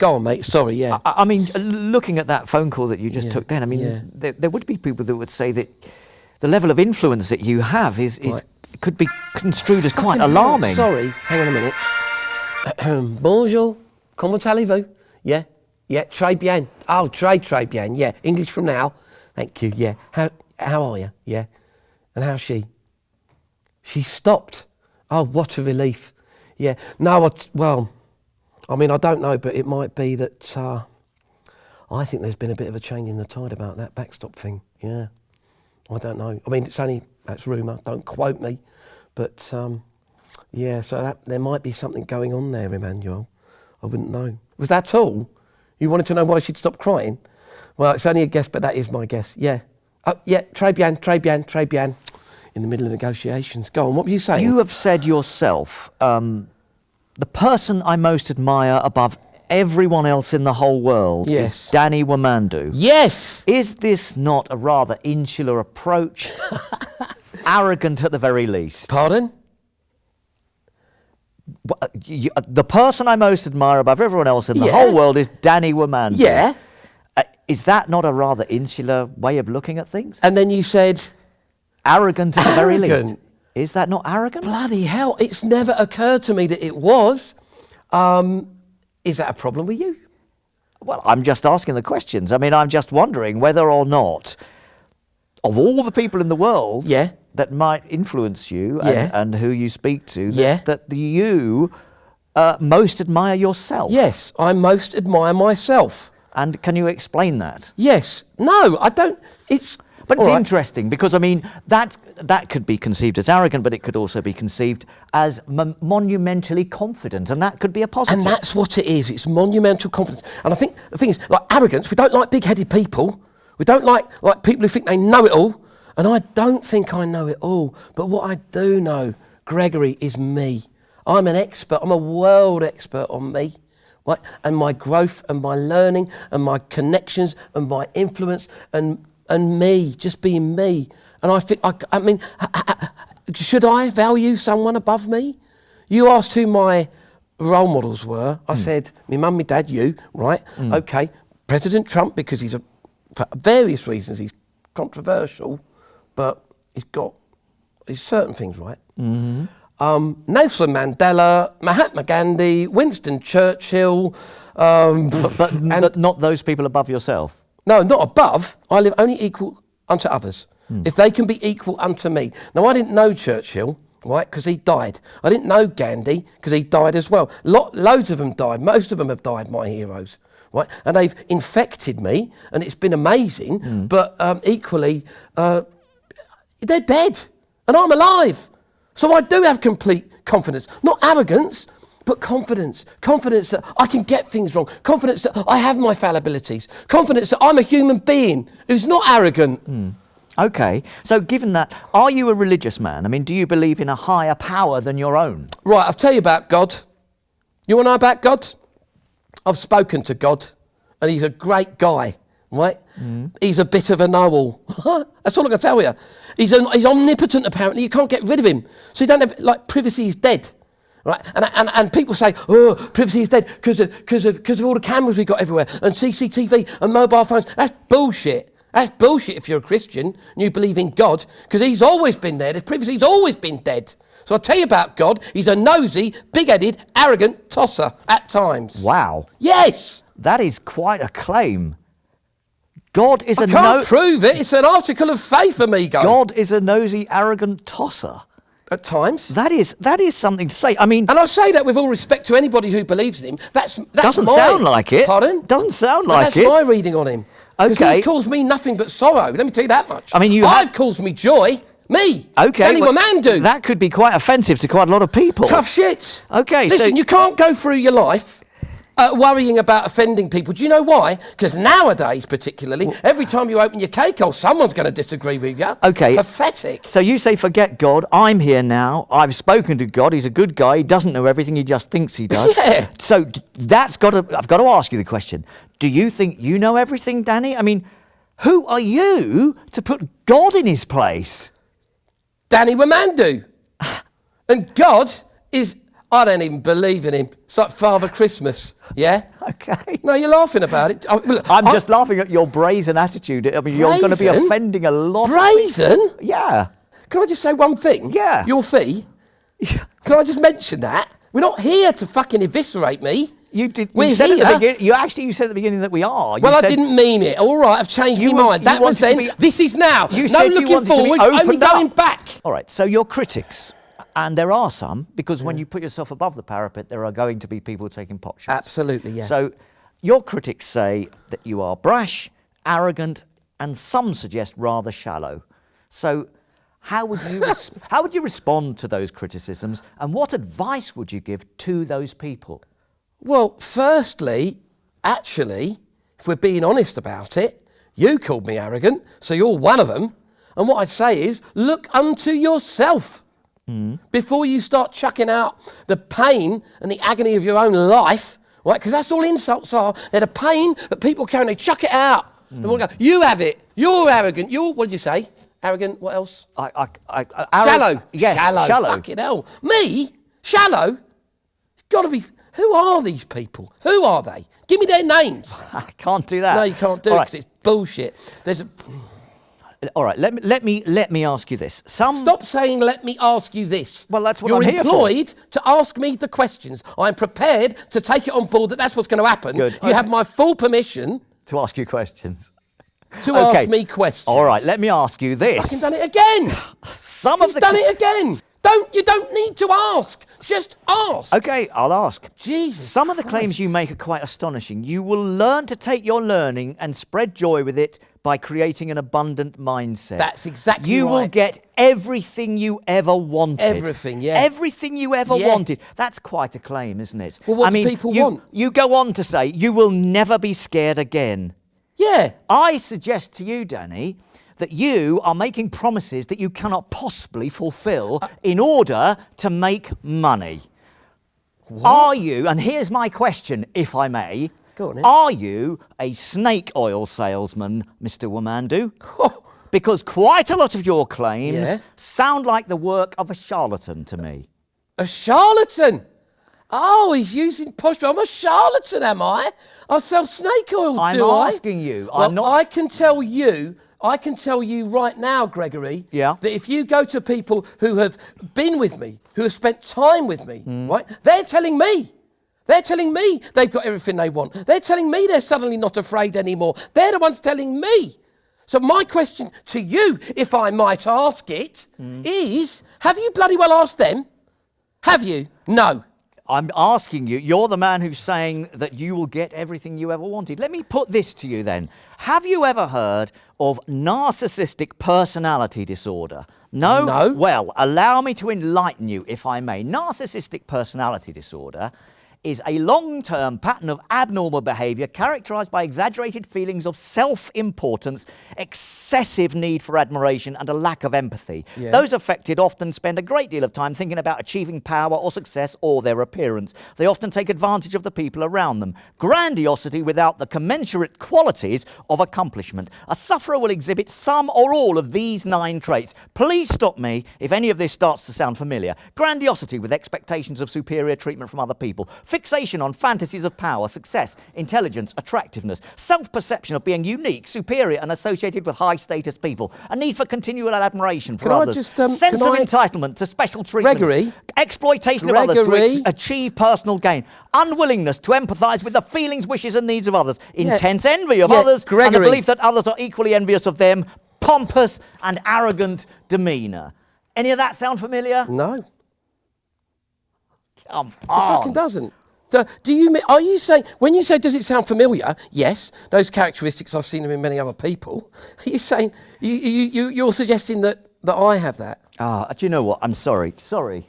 Go on, mate. Sorry, yeah. I mean, looking at that phone call that you just took then, I mean, there would be people that would say that the level of influence that you have is could be construed as quite alarming. Sorry, hang on a minute. Bonjour, comment allez-vous? Yeah, très bien. Oh, très bien. Yeah, English from now. Thank you. Yeah. How are you? Yeah. And how's she? She stopped. Oh, what a relief. Yeah. No, well, I mean, I don't know, but it might be that I think there's been a bit of a change in the tide about that backstop thing. Yeah. I don't know. I mean, that's rumour. Don't quote me. But, yeah, so there might be something going on there, Emmanuel. I wouldn't know. Was that all? You wanted to know why she'd stopped crying? Well, it's only a guess, but that is my guess. Yeah. Oh, yeah, très bien. In the middle of negotiations. Go on, what were you saying? You have said yourself, the person I most admire above everyone else in the whole world is Dani Womando. Yes! Is this not a rather insular approach? Arrogant at the very least. Pardon? The person I most admire above everyone else in the whole world is Dani Womando. Yeah. Is that not a rather insular way of looking at things? And then you said... Arrogant at the very least. Is that not arrogant? Bloody hell, it's never occurred to me that it was. Is that a problem with you? Well, I'm just asking the questions. I mean, I'm just wondering whether or not, of all the people in the world that might influence you and who you speak to, that you most admire yourself. Yes, I most admire myself. And can you explain that? Yes. No, I don't. But it's interesting because, I mean, that could be conceived as arrogant, but it could also be conceived as monumentally confident, and that could be a positive. And that's what it is. It's monumental confidence. And I think the thing is, like arrogance, we don't like big-headed people. We don't like people who think they know it all. And I don't think I know it all. But what I do know, Gregory, is me. I'm an expert. I'm a world expert on me. Right? And my growth and my learning and my connections and my influence and me, just being me. And I think, I mean, should I value someone above me? You asked who my role models were. I said, my mum, my dad, you, right? Okay, President Trump, because for various reasons, he's controversial, but he's certain things right. Nelson Mandela, Mahatma Gandhi, Winston Churchill. But not those people above yourself? No, not above. I live only equal unto others. If they can be equal unto me. Now, I didn't know Churchill, right, because he died. I didn't know Gandhi, because he died as well. Loads of them died. Most of them have died, my heroes, right? And they've infected me, and it's been amazing. But equally, they're dead, and I'm alive. So I do have complete confidence. Not arrogance, but confidence. Confidence that I can get things wrong. Confidence that I have my fallibilities. Confidence that I'm a human being who's not arrogant. Okay, so given that, are you a religious man? I mean, do you believe in a higher power than your own? Right, I'll tell you about God. You want to know about God? I've spoken to God, and he's a great guy, right? He's a bit of a know-all. That's all I can tell you. He's omnipotent, apparently. You can't get rid of him. So you don't have, like, privacy is dead. Right, and people say, oh, privacy is dead because of all the cameras we've got everywhere and CCTV and mobile phones. That's bullshit. That's bullshit if you're a Christian and you believe in God, because he's always been there. The privacy's always been dead. So I'll tell you about God. He's a nosy, big-headed, arrogant tosser at times. Wow. Yes. That is quite a claim. God is I can't prove it. It's an article of faith, amigo. God is a nosy, arrogant tosser. At times. That is something to say. I mean, and I say that with all respect to anybody who believes in him. That's doesn't sound like it. Pardon? Doesn't sound like that's it. That's my reading on him. Okay. He calls me nothing but sorrow. Let me tell you that much. I mean, I've calls me joy. Me. Okay. Dani Womando. That could be quite offensive to quite a lot of people. Tough shit. Okay. Listen, you can't go through your life worrying about offending people. Do you know why? Because nowadays, particularly, every time you open your cake hole, someone's going to disagree with you. Okay. Pathetic. So you say, forget God. I'm here now. I've spoken to God. He's a good guy. He doesn't know everything. He just thinks he does. Yeah. So I've got to ask you the question. Do you think you know everything, Dani? I mean, who are you to put God in his place? Dani Womando. And God is... I don't even believe in him. It's like Father Christmas, yeah? Okay. No, you're laughing about it. I'm just laughing at your brazen attitude. I mean, you're going to be offending a lot Brazen? of people. Yeah. Can I just say one thing? Yeah. Your fee? Can I just mention that? We're not here to fucking eviscerate me. You did. We're said here. At the beginning. You said at the beginning that we are. Well, I didn't mean it. All right, I've changed my mind. That was then. This is now. You no said looking you wanted forward. to be Only going back. All right. So your critics, and there are some, because when you put yourself above the parapet, there are going to be people taking pot shots. Absolutely, yeah. So your critics say that you are brash, arrogant, and some suggest rather shallow. So how would you respond to those criticisms, and what advice would you give to those people? Well, firstly, actually, if we're being honest about it, you called me arrogant, so you're one of them. And what I'd say is, look unto yourself before you start chucking out the pain and the agony of your own life, right? Because that's all insults are. They're the pain that people carry, and they chuck it out. And we'll go, you have it. You're arrogant. What did you say? Arrogant. What else? Shallow. Yes, shallow. Fucking hell. Me? Shallow? Got to be. Who are these people? Who are they? Give me their names. I can't do that. No, you can't do it because it's bullshit. All right, let me ask you this. Stop saying let me ask you this. Well, that's what You're I'm here for. You're employed to ask me the questions. I'm prepared to take it on board that that's what's going to happen. Good. You have my full permission to ask you questions. To ask me questions. All right, let me ask you this. He's done it again. He's done it again. You don't need to ask. Just ask. Okay, I'll ask. Jesus Some of the Christ. claims you make are quite astonishing. You will learn to take your learning and spread joy with it by creating an abundant mindset. That's exactly You right. will get everything you ever wanted. Everything, yeah. Everything you ever wanted. That's quite a claim, isn't it? Well, what do people want? You go on to say, you will never be scared again. Yeah. I suggest to you, Dani, that you are making promises that you cannot possibly fulfill in order to make money. What? Are you, and here's my question, if I may, go on, are you a snake oil salesman, Mr. Womando? Because quite a lot of your claims sound like the work of a charlatan to me. A charlatan? Oh, he's using posh. I'm a charlatan, am I? I sell snake oil, I'm do I? asking you. Well, I'm not. I can tell you right now, Gregory, that if you go to people who have been with me, who have spent time with me, right, they're telling me they've got everything they want. They're telling me they're suddenly not afraid anymore. They're the ones telling me. So my question to you, if I might ask it, is, have you bloody well asked them? Have you? No. I'm asking you, you're the man who's saying that you will get everything you ever wanted. Let me put this to you then. Have you ever heard of narcissistic personality disorder? No? No. Well, allow me to enlighten you, if I may. Narcissistic personality disorder is a long-term pattern of abnormal behaviour characterised by exaggerated feelings of self-importance, excessive need for admiration and a lack of empathy. Yeah. Those affected often spend a great deal of time thinking about achieving power or success or their appearance. They often take advantage of the people around them. Grandiosity without the commensurate qualities of accomplishment. A sufferer will exhibit some or all of these 9 traits. Please stop me if any of this starts to sound familiar. Grandiosity with expectations of superior treatment from other people. Fixation on fantasies of power, success, intelligence, attractiveness, self-perception of being unique, superior and associated with high-status people, a need for continual admiration for others, sense of entitlement to special treatment, Gregory? exploitation of others to achieve personal gain, unwillingness to empathise with the feelings, wishes and needs of others, intense envy of others, and the belief that others are equally envious of them, pompous and arrogant demeanour. Any of that sound familiar? No. Come It fucking doesn't. Are you saying, when you say does it sound familiar, yes, those characteristics I've seen them in many other people, are you saying, you're suggesting that I have that? Do you know what? I'm sorry.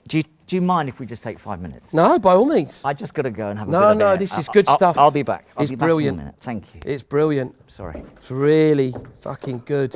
Do you mind if we just take 5 minutes? No, by all means. I just got to go and have a bit of air. No, this is good stuff. I'll be back. It's brilliant. Back in a minute. Thank you. It's brilliant. Sorry. It's really fucking good.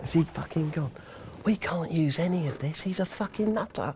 Is he fucking gone? We can't use any of this. He's a fucking nutter.